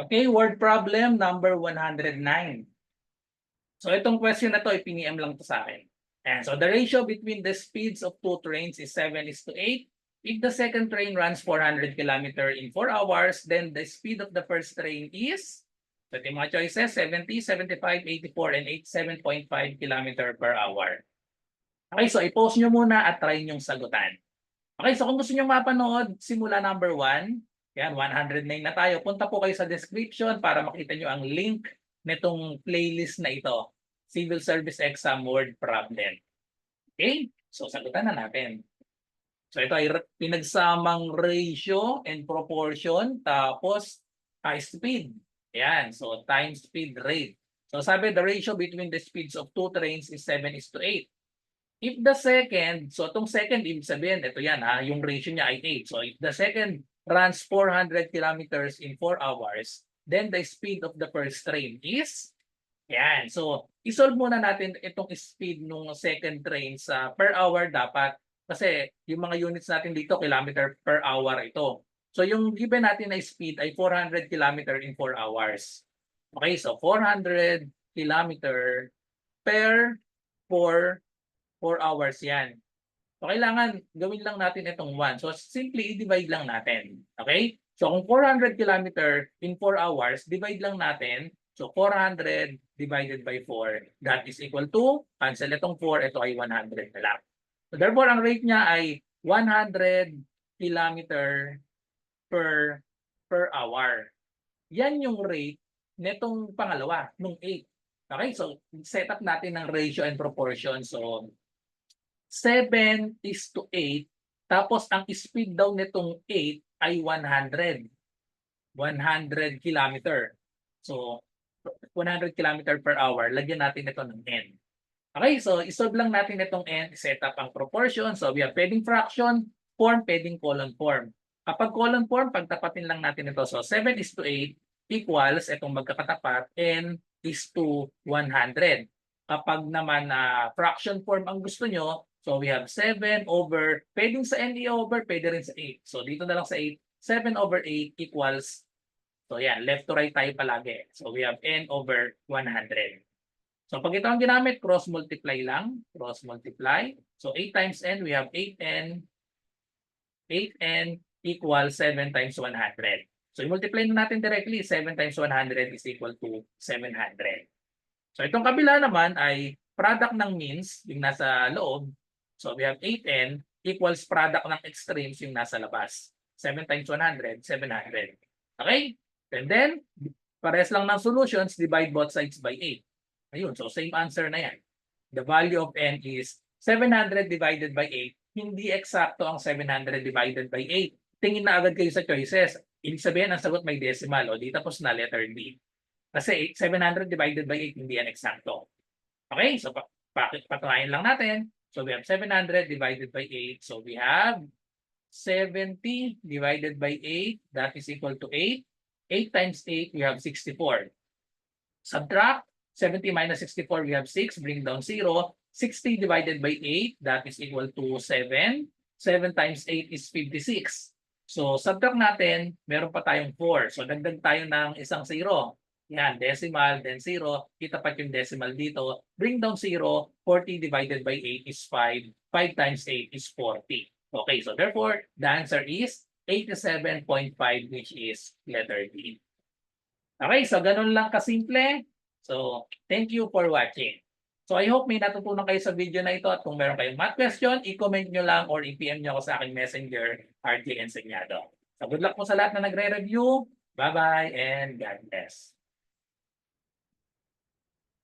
Okay, word problem number 109. So itong question na to, ipiniem lang to sa akin. And so the ratio between the speeds of two trains is 7:8. If the second train runs 400 km in 4 hours, then the speed of the first train is, so ito yung mga choices, 70, 75, 84, and 87.5 km per hour. Okay, so i-pause nyo muna at try nyong sagutan. Okay, so kung gusto nyo mapanood, simula number 1, yan, 109 na tayo. Punta po kayo sa description para makita nyo ang link nitong playlist na ito. Civil Service Exam Word Problem. Okay, so sagutan na natin. So ito ay pinagsamang ratio and proportion tapos high speed. Yan, so time speed rate. So sabi the ratio between the speeds of two trains is 7:8. If the second, so itong second, ibig sabihin, ito yan ha, yung ratio niya ay 8. So if the second runs 400 kilometers in 4 hours, then the speed of the first train is, yan. So isolve muna natin itong speed ng second train sa per hour dapat. Kasi yung mga units natin dito, kilometer per hour ito. So yung given natin na speed ay 400 kilometer in 4 hours. Okay, so 400 kilometer per 4 hours yan. So kailangan gawin lang natin itong 1. So simply i-divide lang natin. Okay? So kung 400 kilometer in 4 hours, divide lang natin. So 400 divided by 4, that is equal to, cancel itong 4, ito ay 100 na lang. So therefore, ang rate niya ay 100 kilometer per hour. Yan yung rate nitong pangalawa, nung 8. Okay, so set up natin ng ratio and proportion. So 7:8, tapos ang speed daw nitong 8 ay 100. 100 kilometer. So 100 kilometer per hour, lagyan natin ito ng n. Okay, so isolve lang natin itong n, set up ang proportion. So we have pwedeng fraction form, pwedeng column form. Kapag column form, pagtapatin lang natin ito. So 7:8 equals, itong magkakatapat, n is to 100. Kapag naman fraction form ang gusto nyo, so we have 7 over, pwedeng sa n i-over, pwede rin sa 8. So dito na lang sa 8, 7/8 equals, so yan, left to right tayo palagi. So we have n over 100. So pag ito ang ginamit, cross multiply lang. Cross multiply. So 8 times n, we have 8n. 8n equals 7 times 100. So i-multiply na natin directly. 7 times 100 is equal to 700. So itong kabila naman ay product ng means, yung nasa loob. So we have 8n equals product ng extremes, yung nasa labas. 7 times 100, 700. Okay? And then, pares lang ng solutions, divide both sides by 8. Ayun, so same answer na yan. The value of n is 700 divided by 8. Hindi eksakto ang 700 divided by 8. Tingin na agad kayo sa choices. Ibig sabihin, ang sagot may decimal. O di tapos na letter D. Kasi 700 divided by 8, hindi yan eksakto. Okay, so patunayan lang natin. So we have 700 divided by 8. So we have 70 divided by 8. That is equal to 8. 8 times 8, we have 64. Subtract. 70 minus 64, we have 6. Bring down 0. 60 divided by 8, that is equal to 7. 7 times 8 is 56. So, subtract natin, meron pa tayong 4. So, dagdag tayo ng isang 0. Yan, decimal, then 0. Itapat yung decimal dito. Bring down 0. 40 divided by 8 is 5. 5 times 8 is 40. Okay, so therefore, the answer is 87.5, which is letter D. Okay, so ganun lang kasimple. So, thank you for watching. So, I hope may natutunan kayo sa video na ito at kung meron kayong math question, i-comment nyo lang or i-PM nyo ako sa aking messenger, RJ Enseñado. So, good luck po sa lahat na nagre-review. Bye-bye and God bless.